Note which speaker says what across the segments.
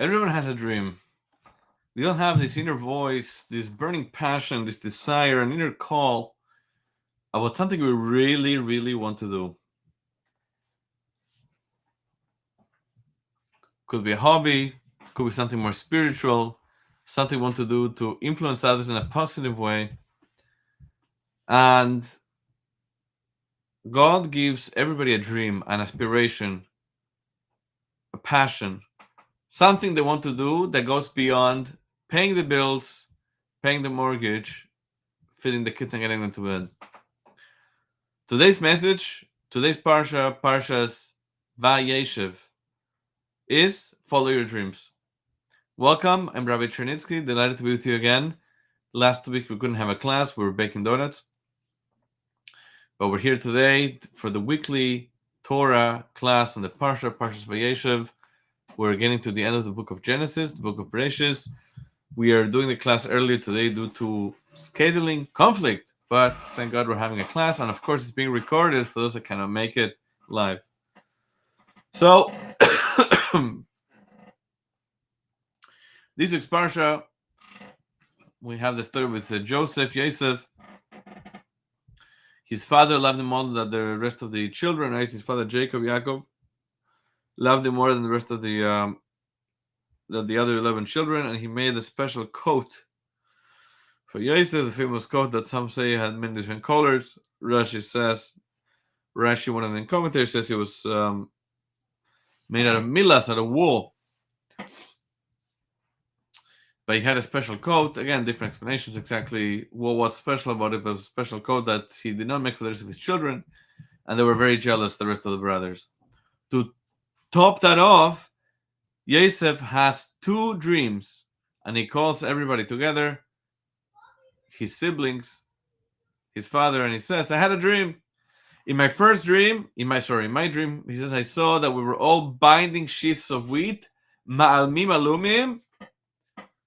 Speaker 1: Everyone has a dream. We all have this inner voice, this burning passion, this desire, an inner call about something we really, really want to do. Could be a hobby, could be something more spiritual, something we want to do to influence others in a positive way. And God gives everybody a dream, an aspiration, a passion, something they want to do that goes beyond paying the bills, paying the mortgage, feeding the kids and getting them to bed. Today's message, today's Parsha, Parshas Vayeshev, is follow your dreams. Welcome, I'm Rabbi Chernitsky, delighted to be with you again. Last week we couldn't have a class, we were baking donuts. But we're here today for the weekly Torah class on the Parsha, Parshas Vayeshev. We're getting to the end of the book of Genesis, the book of Bereshis. We are doing the class earlier today due to scheduling conflict, but thank God we're having a class, and of course it's being recorded for those that cannot make it live. So, this week's Parsha, we have the story with Joseph, Yosef. His father loved him more than the rest of the children, right? His father Jacob, Yaakov, loved him more than the rest of the other 11 children, and he made a special coat for Yosef, the famous coat that some say had many different colors. Rashi, one of the commentators, says it was made out of milas, out of wool. But he had a special coat. Again, different explanations exactly what was special about it, but it was a special coat that he did not make for the rest of his children, and they were very jealous, the rest of the brothers. To top that off, Yosef has two dreams, and he calls everybody together, his siblings, his father, and he says, I had a dream. In my dream, he says, I saw that we were all binding sheaths of wheat, ma'almim alumim,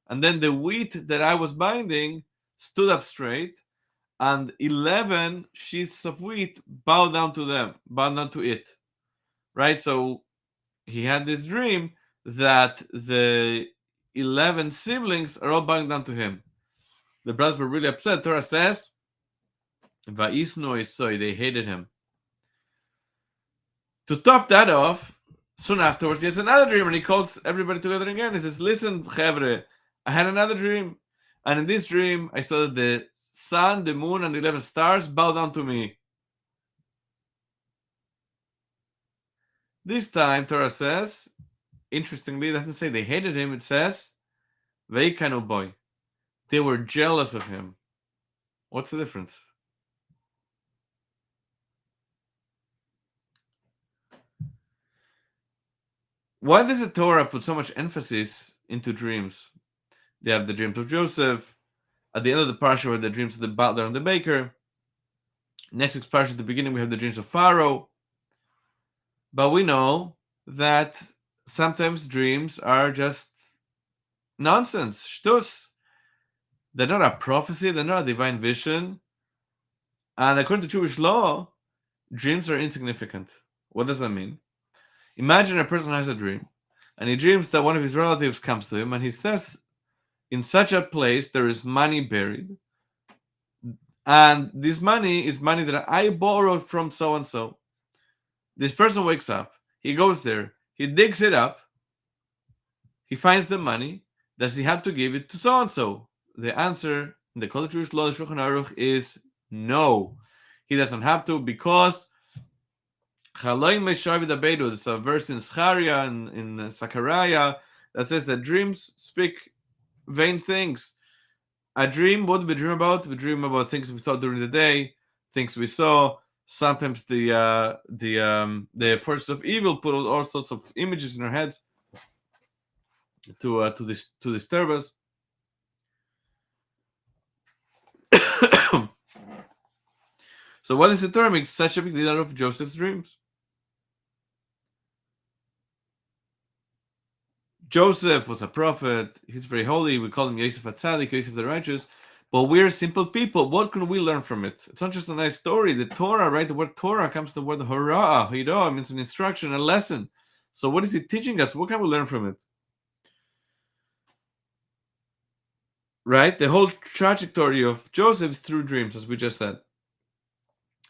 Speaker 1: and then the wheat that I was binding stood up straight, and 11 sheaths of wheat bowed down to it. Right? So he had this dream that the 11 siblings are all bowing down to him. The brothers were really upset. Torah says, Va'isnu Isoi, they hated him. To top that off, soon afterwards, he has another dream, and he calls everybody together again. He says, listen, Chevre, I had another dream, and in this dream, I saw that the sun, the moon, and the 11 stars bow down to me. This time, Torah says, interestingly, it doesn't say they hated him, it says, Veikanu boy. They were jealous of him. What's the difference? Why does the Torah put so much emphasis into dreams? They have the dreams of Joseph. At the end of the Parsha, we have the dreams of the butler and the baker. Next week's Parsha, at the beginning, we have the dreams of Pharaoh. But we know that sometimes dreams are just nonsense, shtus. They're not a prophecy, they're not a divine vision. And according to Jewish law, dreams are insignificant. What does that mean? Imagine a person has a dream, and he dreams that one of his relatives comes to him, and he says, in such a place there is money buried, and this money is money that I borrowed from so-and-so. This person wakes up, he goes there, he digs it up, he finds the money. Does he have to give it to so-and-so? The answer in the Kol Jewish law, the Shulchan Aruch, is no. He doesn't have to, because there's a verse in Zechariah and in Zechariah that says that dreams speak vain things. A dream, what do we dream about? We dream about things we thought during the day, things we saw. Sometimes the forces of evil put all sorts of images in our heads to disturb us. So what is the Torah makes such a big deal out of Joseph's dreams? Joseph was a prophet. He's very holy. We call him Yosef HaTzadik, Yosef the righteous. But we're simple people. What can we learn from it? It's not just a nice story. The Torah, right? The word Torah comes from the word Horah. Hirah means an instruction, a lesson. So what is it teaching us? What can we learn from it? right? The whole trajectory of Joseph is through dreams, as we just said.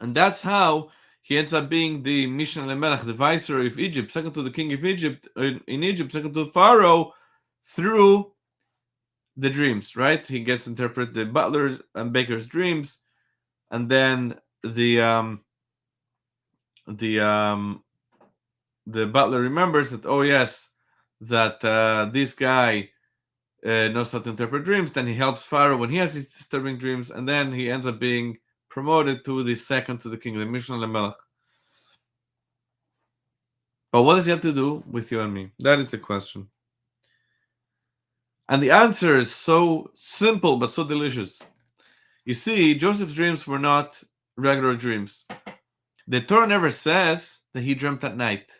Speaker 1: And that's how he ends up being the Mishnah Lemelech, the viceroy of Egypt, second to the king of Egypt, in Egypt, second to Pharaoh, through the dreams, right? He gets to interpret the butler's and baker's dreams, and then the butler remembers that, oh yes, that this guy knows how to interpret dreams. Then he helps Pharaoh when he has his disturbing dreams, and then he ends up being promoted to the second to the king, the Mishnah Lemelech. But what does he have to do with you and me? That is the question. And the answer is so simple but so delicious. You see, Joseph's dreams were not regular dreams. The Torah never says that he dreamt at night.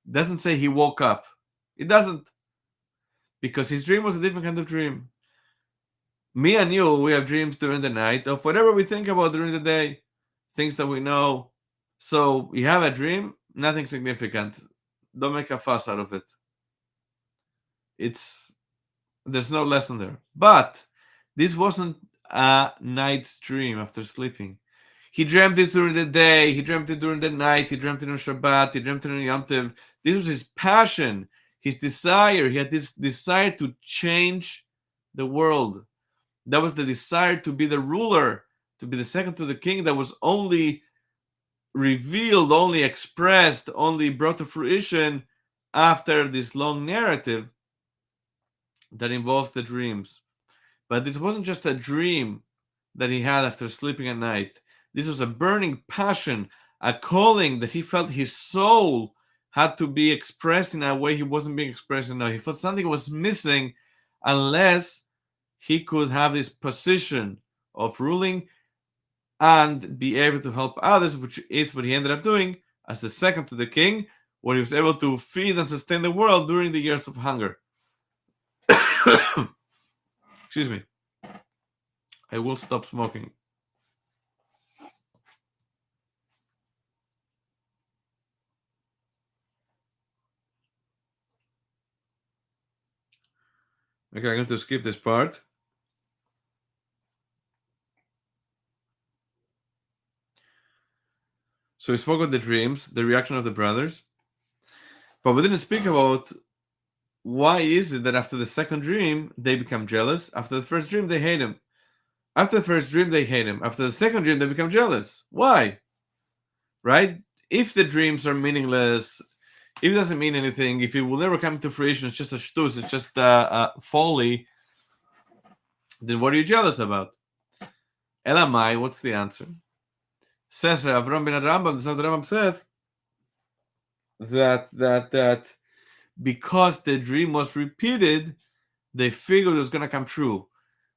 Speaker 1: It doesn't say he woke up. It doesn't. Because his dream was a different kind of dream. Me and you, we have dreams during the night of whatever we think about during the day, things that we know. So you have a dream, nothing significant. Don't make a fuss out of it. There's no lesson there. But this wasn't a night's dream after sleeping. He dreamt this during the day, he dreamt it during the night, he dreamt it on Shabbat, he dreamt it on Yom Tov. This was his passion, his desire. He had this desire to change the world. That was the desire to be the ruler, to be the second to the king, that was only revealed, only expressed, only brought to fruition after this long narrative that involves the dreams. But this wasn't just a dream that he had after sleeping at night. This was a burning passion, a calling that he felt his soul had to be expressed in a way he wasn't being expressed now. He felt something was missing unless he could have this position of ruling and be able to help others, which is what he ended up doing as the second to the king, where he was able to feed and sustain the world during the years of hunger. Excuse me. I will stop smoking. Okay, I'm going to skip this part. So we spoke about the dreams, the reaction of the brothers, but we didn't speak about why is it that after the second dream they become jealous. After the first dream they hate him. After the first dream they hate him. After the second dream they become jealous. Why? Right? If the dreams are meaningless, if it doesn't mean anything, if it will never come to fruition, it's just a shtus, it's just a folly, then what are you jealous about? Elamai, what's the answer? Says Avram ben Rambam, the Rambam says that because the dream was repeated, they figured it was going to come true.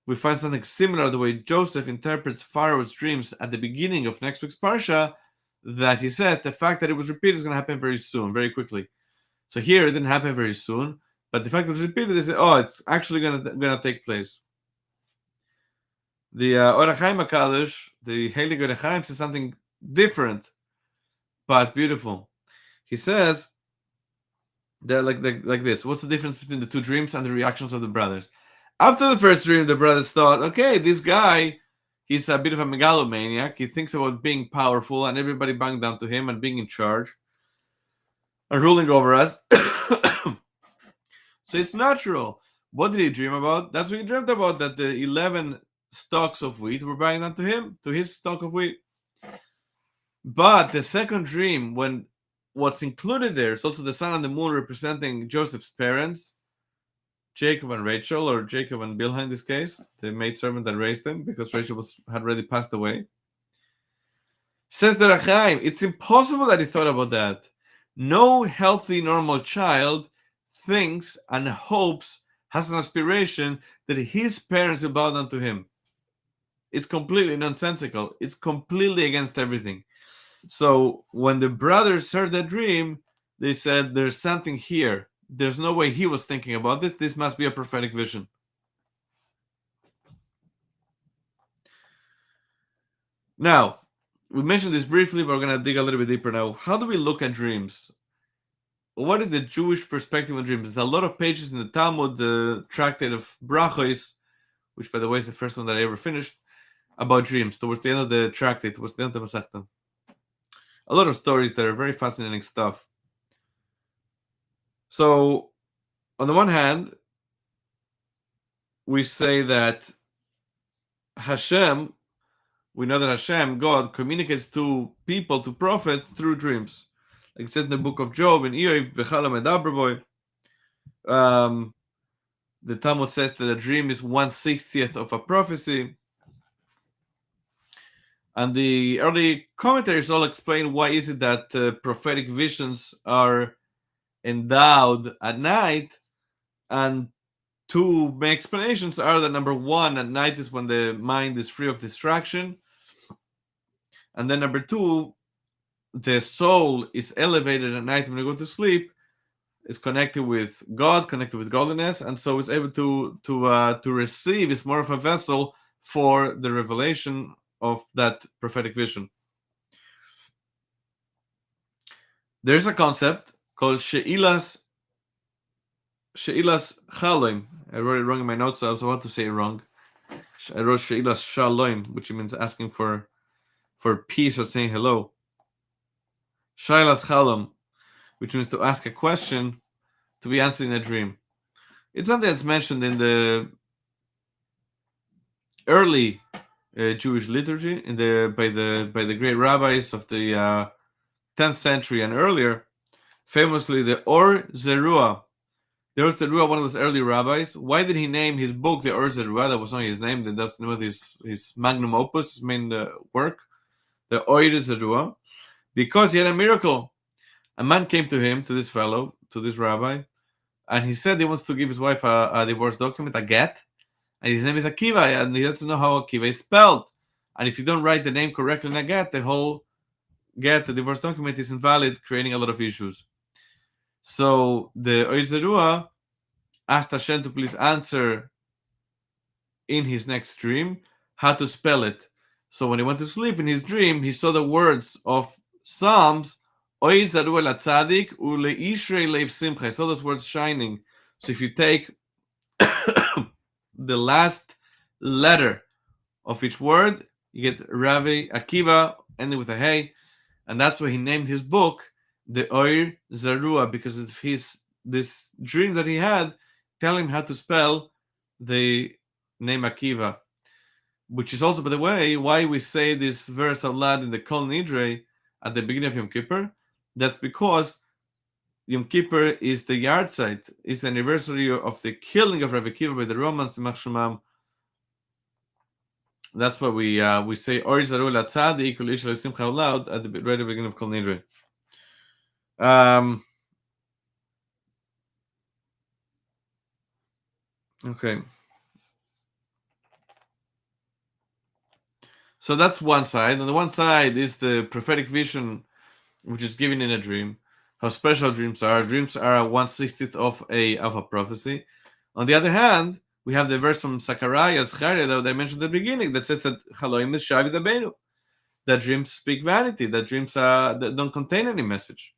Speaker 1: We find something similar the way Joseph interprets Pharaoh's dreams at the beginning of next week's Parsha, that he says the fact that it was repeated is going to happen very soon, very quickly. So here it didn't happen very soon, but the fact that it was repeated, they say, oh, it's actually going to take place. The Orach Chaim HaKadosh, the Heilige Orach Chaim, says something different, but beautiful. He says that like this. What's the difference between the two dreams and the reactions of the brothers? After the first dream, the brothers thought, okay, this guy, he's a bit of a megalomaniac. He thinks about being powerful and everybody bowing down to him and being in charge and ruling over us. So it's natural. What did he dream about? That's what he dreamt about, that the 11 stalks of wheat were bowing down to him, to his stalk of wheat. But the second dream, when what's included there is also the sun and the moon representing Joseph's parents, Jacob and Rachel, or Jacob and Bilhah in this case, the maidservant that raised them, because Rachel had already passed away. Says the Orach Chaim, it's impossible that he thought about that. No healthy, normal child thinks and hopes, has an aspiration that his parents will bow down to him. It's completely nonsensical. It's completely against everything. So when the brothers heard that dream, they said, there's something here. There's no way he was thinking about this. This must be a prophetic vision. Now, we mentioned this briefly, but we're going to dig a little bit deeper now. How do we look at dreams? What is the Jewish perspective on dreams? There's a lot of pages in the Talmud, the tractate of Brachos, which, by the way, is the first one that I ever finished, about dreams. Towards the end of the tractate, towards the end of the Masechta. A lot of stories that are very fascinating stuff. So, on the one hand, we say that Hashem, we know that Hashem, God, communicates to people, to prophets, through dreams. Like it said in the book of Job, in Eoy, Bechala Medaber Boy. The Talmud says that a dream is 1/60th of a prophecy. And the early commentaries all explain why is it that prophetic visions are endowed at night. And two main explanations are that number one, at night is when the mind is free of distraction. And then number two, the soul is elevated at night when you go to sleep. It's connected with God, connected with godliness, and so it's able to receive. It's more of a vessel for the revelation of that prophetic vision. There's a concept called She'ilas Chaloim. I wrote it wrong in my notes, so I was about to say it wrong. I wrote She'ilas Shalom, which means asking for peace or saying hello. She'ilas Chalom, which means to ask a question to be answered in a dream. It's something that's mentioned in the early Jewish liturgy by the great rabbis of the 10th century and earlier. Famously, the Or Zerua. The Or Zerua, one of those early rabbis. Why did he name his book the Or Zerua? That was not his name. That's the name of his magnum opus, his main work, the Or Zerua, because he had a miracle. A man came to him, to this rabbi, and he said he wants to give his wife a divorce document, a get, and his name is Akiva, and he doesn't know how Akiva is spelled. And if you don't write the name correctly in a get, the whole get, the divorce document, is invalid, creating a lot of issues. So the Or Zerua asked Hashem to please answer in his next dream how to spell it. So when he went to sleep in his dream, he saw the words of Psalms, Oy Zerua la Tzadik ule Ishrei Leiv Simcha. I saw those words shining. So if you take the last letter of each word, you get Ravi Akiva, ending with a hey, and that's why he named his book the Or Zerua, because of this dream that he had, telling him how to spell the name Akiva, which is also, by the way, why we say this verse out loud in the Kol Nidre at the beginning of Yom Kippur. That's because Yom Kippur is the yahrzeit, is the anniversary of the killing of Rabbi Akiva by the Romans, Ymach Shemam. That's why we say Or Zerua la Tzadik ule Ishrei Leiv Simcha out loud at the very beginning of Kol Nidre. Okay. So that's one side. On the one side is the prophetic vision, which is given in a dream. How special dreams are. Dreams are 1/60th of a prophecy. On the other hand, we have the verse from Zechariah that I mentioned at the beginning that says that Chaloim is Shavi Dabenu, that dreams speak vanity, that dreams that don't contain any message.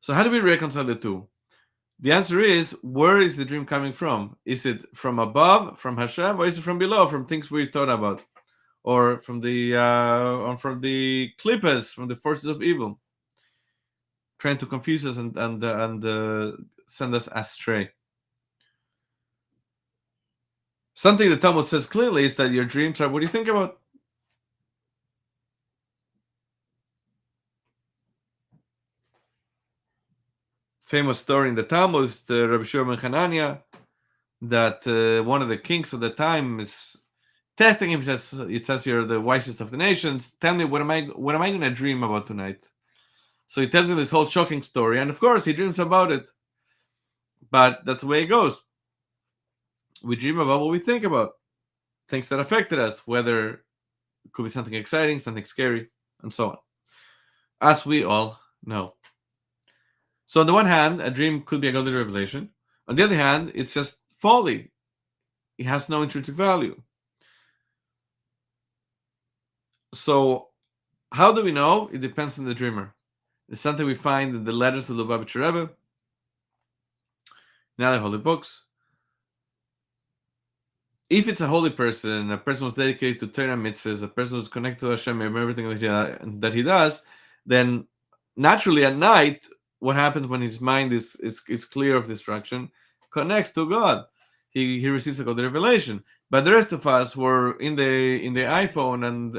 Speaker 1: So how do we reconcile the two? The answer is, where is the dream coming from? Is it from above, from Hashem, or is it from below, from things we thought about, or from the klippas, from the forces of evil, trying to confuse us and send us astray? Something the Talmud says clearly is that your dreams are what you think about. Famous story in the Talmud, Rabbi Shua ben Hanania, that one of the kings of the time is testing him. It says you're the wisest of the nations. Tell me, what am I going to dream about tonight? So he tells him this whole shocking story, and of course he dreams about it. But that's the way it goes. We dream about what we think about, things that affected us, whether it could be something exciting, something scary, and so on, as we all know. So on the one hand, a dream could be a godly revelation. On the other hand, it's just folly. It has no intrinsic value. So how do we know? It depends on the dreamer. It's something we find in the letters of the Lubavitcher Rebbe, in other holy books. if it's a holy person, a person who's dedicated to Torah mitzvahs, a person who's connected to Hashem and everything that he does, then naturally at night, what happens when his mind is clear of distraction, connects to God. He receives a God revelation. But the rest of us were in the iPhone and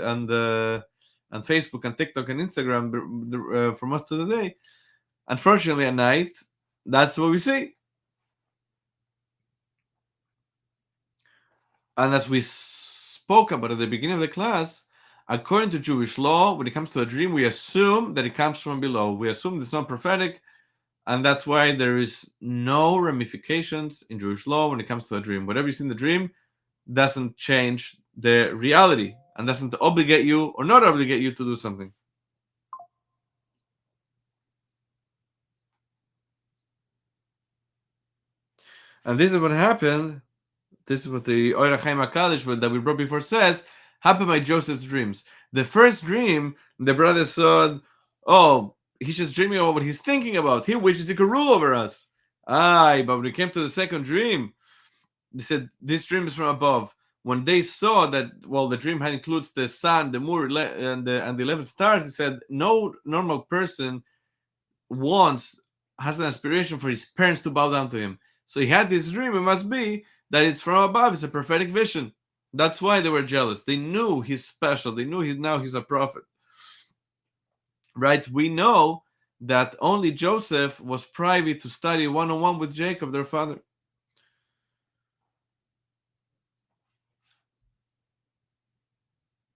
Speaker 1: Facebook and TikTok and Instagram for most of the day. Unfortunately, at night, that's what we see. And as we spoke about at the beginning of the class, according to Jewish law, when it comes to a dream, we assume that it comes from below. We assume it's not prophetic, and that's why there is no ramifications in Jewish law when it comes to a dream. Whatever you see in the dream doesn't change the reality and doesn't obligate you or not obligate you to do something. And this is what happened. This is what the Oira Chaim HaKadosh that we brought before says happened by Joseph's dreams. The first dream, the brother said, oh, he's just dreaming about what he's thinking about. He wishes he could rule over us. Aye, but when it came to the second dream, they said, this dream is from above. When they saw that, well, the dream includes the sun, the moon, and the 11 stars, he said, no normal person has an aspiration for his parents to bow down to him. So he had this dream. It must be that it's from above. It's a prophetic vision. That's why they were jealous. They knew he's special. They knew now he's a prophet. Right? We know that only Joseph was privy to study one-on-one with Jacob, their father.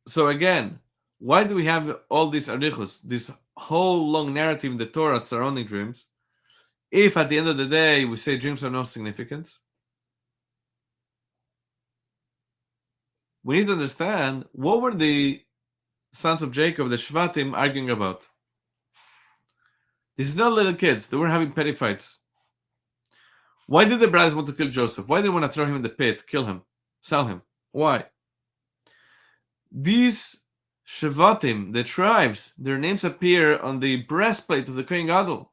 Speaker 1: So again, why do we have all these arichos, this whole long narrative in the Torah surrounding dreams, if at the end of the day we say dreams are no significance? We need to understand what were the sons of Jacob, the Shvatim, arguing about. This is not little kids. They were having petty fights. Why did the brothers want to kill Joseph? Why did they want to throw him in the pit, kill him, sell him? Why? These Shvatim, the tribes, their names appear on the breastplate of the Kohen Gadol.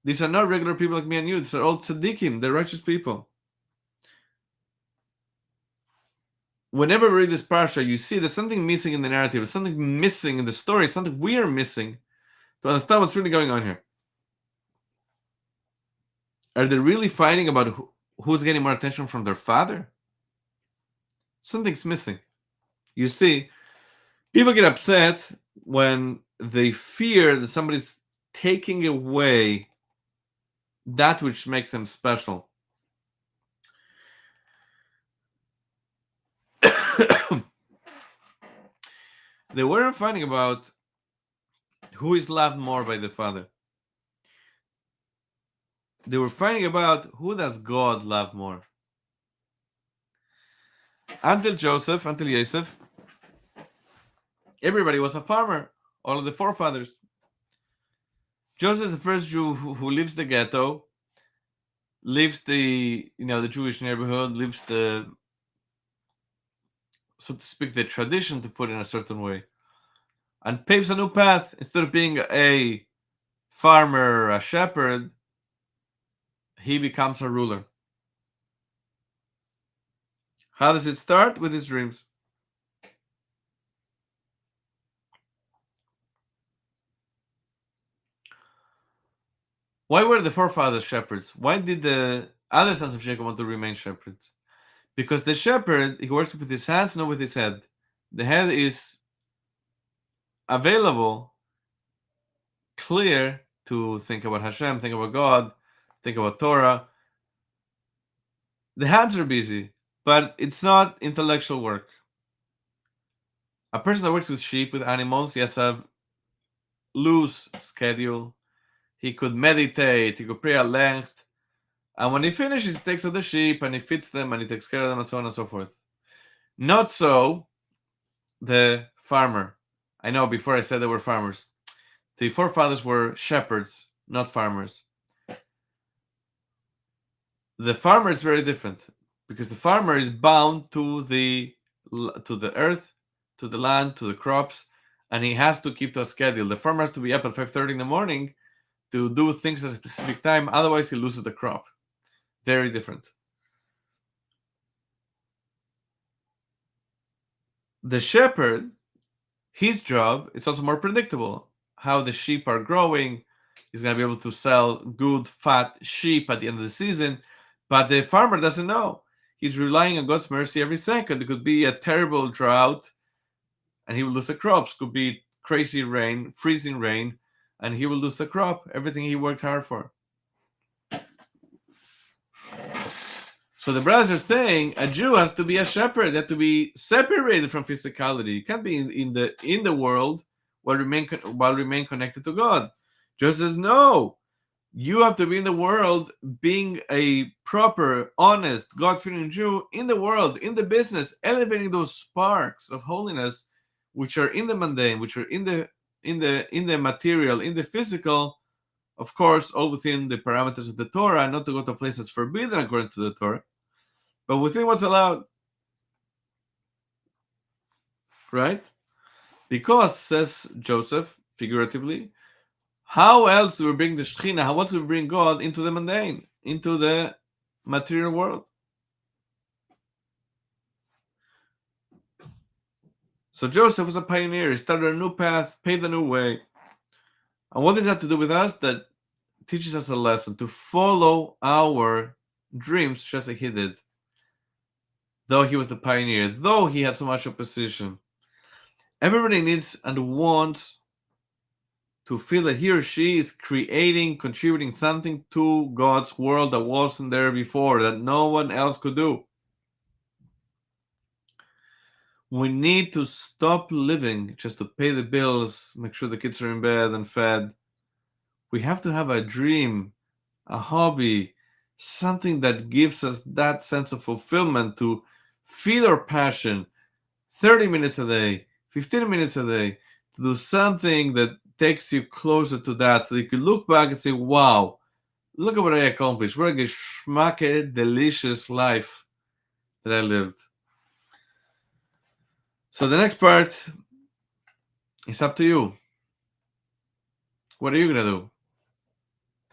Speaker 1: These are not regular people like me and you. These are all tzaddikim, the righteous people. Whenever we read this parsha, you see there's something missing in the narrative, there's something missing in the story, something we are missing to understand what's really going on here. Are they really fighting about who's getting more attention from their father? Something's missing. You see, people get upset when they fear that somebody's taking away that which makes them special. They weren't fighting about who is loved more by the father. They were fighting about who does God love more. Until Yosef, everybody was a farmer. All of the forefathers. Joseph is the first Jew who leaves the ghetto, leaves the Jewish neighborhood, leaves the, so to speak, the tradition, to put it in a certain way, and paves a new path. Instead of being a farmer, a shepherd, he becomes a ruler. How does it start? With his dreams. Why were the forefathers shepherds? Why did the other sons of Jacob want to remain shepherds? Because the shepherd, he works with his hands, not with his head. The head is available, clear, to think about Hashem, think about God, think about Torah. The hands are busy, but it's not intellectual work. A person that works with sheep, with animals, he has a loose schedule. He could meditate, he could pray at length. And when he finishes, he takes out the sheep and he feeds them and he takes care of them and so on and so forth. Not so the farmer. I know before I said they were farmers. The forefathers were shepherds, not farmers. The farmer is very different because the farmer is bound to the earth, to the land, to the crops, and he has to keep to a schedule. The farmer has to be up at 5:30 in the morning to do things at a specific time, otherwise he loses the crop. Very different. The shepherd, his job, it's also more predictable. How the sheep are growing, he's going to be able to sell good fat sheep at the end of the season. But the farmer doesn't know. He's relying on God's mercy every second. It could be a terrible drought, and he will lose the crops. Could be crazy rain, freezing rain, and he will lose the crop, everything he worked hard for. So the brothers are saying a Jew has to be a shepherd, they have to be separated from physicality. You can't be in the world while remain connected to God. Just as no, you have to be in the world being a proper, honest, God-fearing Jew in the world, in the business, elevating those sparks of holiness which are in the mundane, which are in the material, in the physical, of course, all within the parameters of the Torah, not to go to places forbidden according to the Torah, but within what's allowed. Right? Because, says Joseph, figuratively, how else do we bring the Shekhinah, how else do we bring God into the mundane, into the material world? So Joseph was a pioneer. He started a new path, paved a new way. And what does that have to do with us? That teaches us a lesson to follow our dreams just like he did. Though he was the pioneer, though he had so much opposition. Everybody needs and wants to feel that he or she is creating, contributing something to God's world that wasn't there before, that no one else could do. We need to stop living just to pay the bills, make sure the kids are in bed and fed. We have to have a dream, a hobby, something that gives us that sense of fulfillment to feed our passion 30 minutes a day, 15 minutes a day, to do something that takes you closer to that so you can look back and say, wow, look at what I accomplished. What a geschmacke, delicious life that I lived. So the next part is up to you. What are you going to do?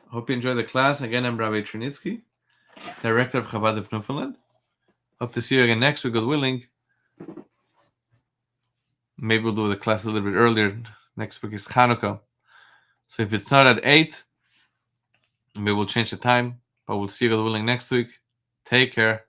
Speaker 1: Hope you enjoy the class. Again, I'm Rabbi Trinitsky, Director of Chabad of Newfoundland. Hope to see you again next week, God willing. Maybe we'll do the class a little bit earlier. Next week is Hanukkah. So if it's not at 8, maybe we'll change the time. But we'll see you, God willing, next week. Take care.